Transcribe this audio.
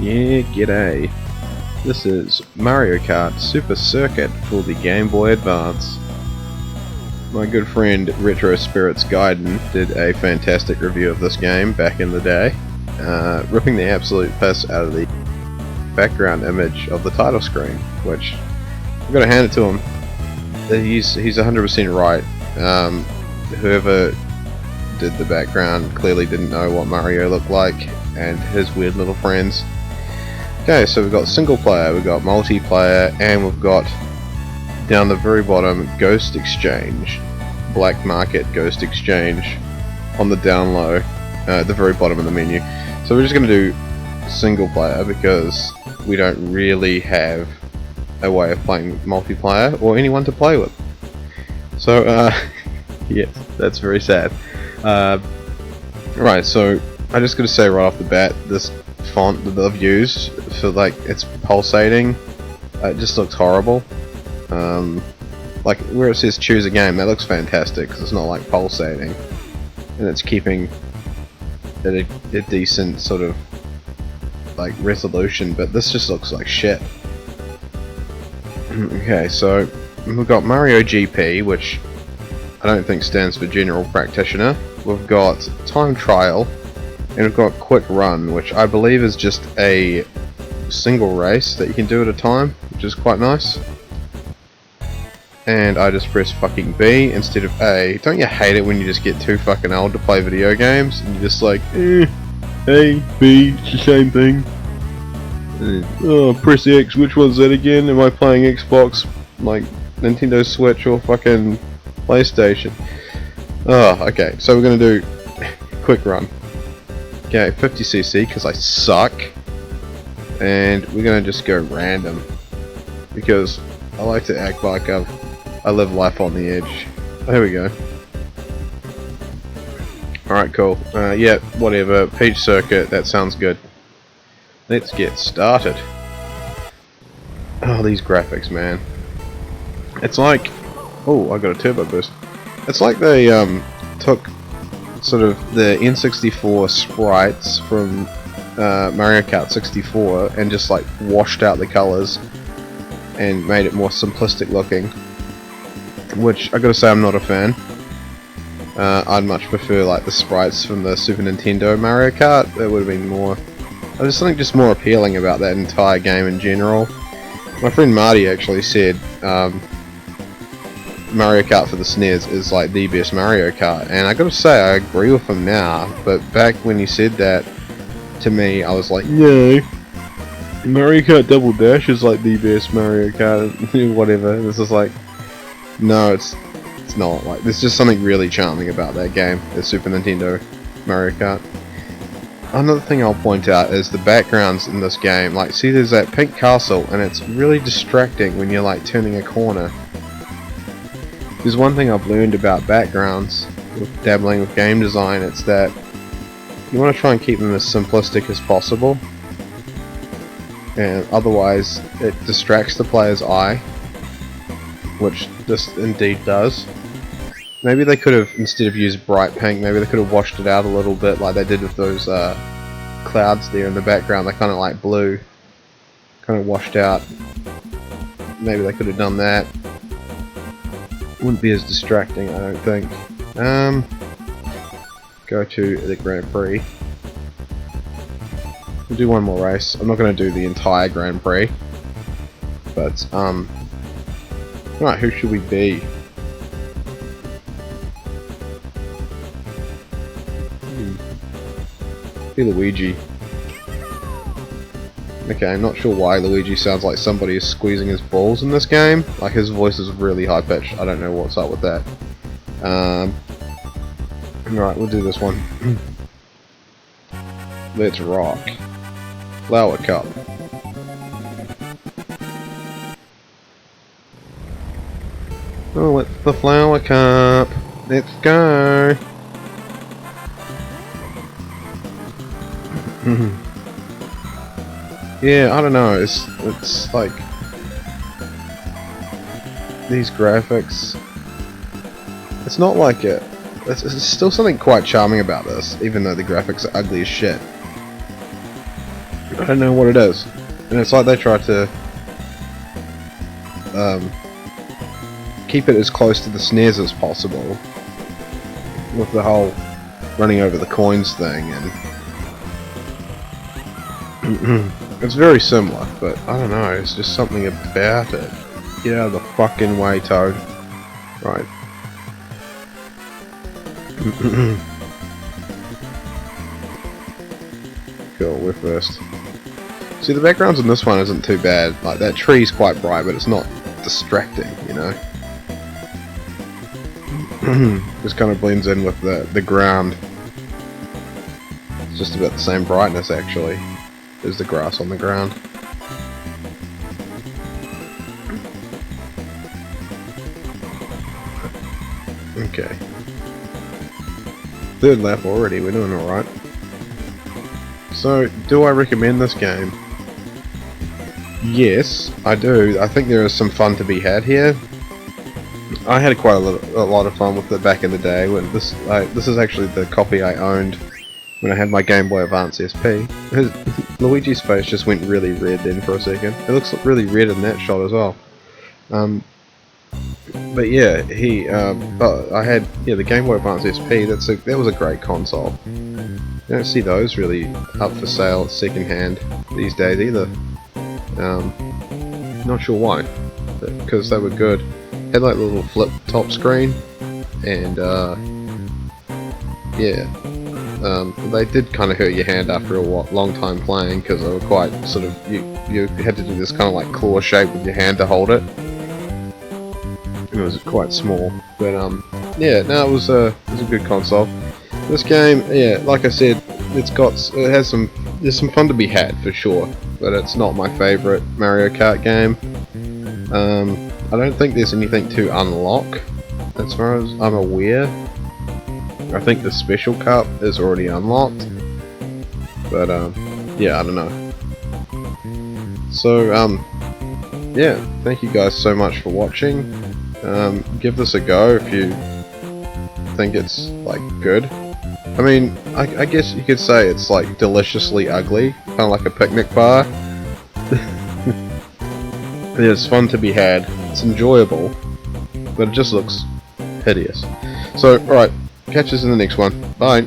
Yeah, g'day. This is Mario Kart Super Circuit for the Game Boy Advance. My good friend Retro Spirits Gaiden did a fantastic review of this game back in the day, ripping the absolute piss out of the background image of the title screen, which I've got to hand it to him. He's 100% right. Whoever did the background clearly didn't know what Mario looked like and his weird little friends. Okay, so we've got single player, we've got multiplayer, and we've got down the very bottom Ghost Exchange, Black Market Ghost Exchange on the down low, at the very bottom of the menu. So we're just going to do single player because we don't really have a way of playing multiplayer or anyone to play with. So yes, that's very sad. Right, so I just got to say right off the bat, this font that I've used for like it's pulsating, it just looks horrible. Like where it says choose a game, that looks fantastic because it's not like pulsating and it's keeping a decent sort of like resolution, but this just looks like shit. Okay, so we've got Mario GP, which I don't think stands for General Practitioner. We've got Time Trial, and we've got Quick Run, which I believe is just a single race that you can do at a time, which is quite nice. And I just press fucking B instead of A. Don't you hate it when you just get too fucking old to play video games and you're just like, A, B, it's the same thing. Oh, press X, which one's that again? Am I playing Xbox, like Nintendo Switch or fucking PlayStation? Oh, okay, so we're gonna do Quick Run. Okay, 50cc because I suck, and we're gonna just go random because I like to act like I live life on the edge. Oh, here we go. Alright, cool. Yeah, whatever. Peach Circuit, that sounds good. Let's get started. Oh, these graphics, man. It's like, oh, I got a turbo boost. It's like they took sort of the N64 sprites from Mario Kart 64 and just like washed out the colors and made it more simplistic looking, which I gotta say I'm not a fan. I'd much prefer like the sprites from the Super Nintendo Mario Kart. That would have been more, I just think just more appealing about that entire game in general. My friend Marty actually said Mario Kart for the SNES is like the best Mario Kart, and I gotta say I agree with him now, but back when he said that to me I was like, no, Mario Kart Double Dash is like the best Mario Kart, whatever. This is like, no, it's not. Like, there's just something really charming about that game, the Super Nintendo Mario Kart. Another thing I'll point out is the backgrounds in this game. Like, see, there's that pink castle and it's really distracting when you're like turning a corner. There's one thing I've learned about backgrounds with dabbling with game design, it's that you want to try and keep them as simplistic as possible, and otherwise it distracts the player's eye, which this indeed does. Maybe they could have, instead of used bright pink, maybe they could have washed it out a little bit like they did with those clouds there in the background. They're kind of like blue, kind of washed out. Maybe they could have done that. Wouldn't be as distracting, I don't think. Go to the Grand Prix. We'll do one more race. I'm not going to do the entire Grand Prix, but right, who should we be? Be Luigi. Okay, I'm not sure why Luigi sounds like somebody is squeezing his balls in this game. Like, his voice is really high pitched. I don't know what's up with that. Right, we'll do this one. Let's rock. Flower Cup. Oh, it's the Flower Cup. Let's go. Yeah, I don't know, it's like these graphics, it's not like it, it's still something quite charming about this, even though the graphics are ugly as shit. I don't know what it is. And it's like they try to keep it as close to the SNES as possible with the whole running over the coins thing, and it's very similar, but I don't know, it's just something about it. Get out of the fucking way, Toad. Right. Cool, we're first. See, the backgrounds in this one isn't too bad. Like, that tree's quite bright, but it's not distracting, you know? Just kind of blends in with the ground. It's just about the same brightness, actually, as the grass on the ground. Okay. Third lap already, we're doing alright. So, do I recommend this game? Yes, I do. I think there is some fun to be had here. I had quite a lot of fun with it back in the day. When this is actually the copy I owned when I had my Game Boy Advance SP. Luigi's face just went really red then for a second. It looks really red in that shot as well. But yeah, I had the Game Boy Advance SP. That was a great console. You don't see those really up for sale second hand these days either. Not sure why, because they were good. Had like a little flip top screen, and they did kind of hurt your hand after a long time playing, because they were quite sort of, you had to do this kind of like claw shape with your hand to hold it. It was quite small, but yeah, no, it was a good console. This game, yeah, like I said, there's some fun to be had for sure, but it's not my favourite Mario Kart game. I don't think there's anything to unlock, as far as I'm aware. I think the Special Cup is already unlocked, but yeah, I don't know. So yeah, thank you guys so much for watching. Give this a go if you think it's like good. I mean, I guess you could say it's like deliciously ugly, kind of like a picnic bar. It's fun to be had, it's enjoyable, but it just looks hideous. So, alright, catch us in the next one. Bye!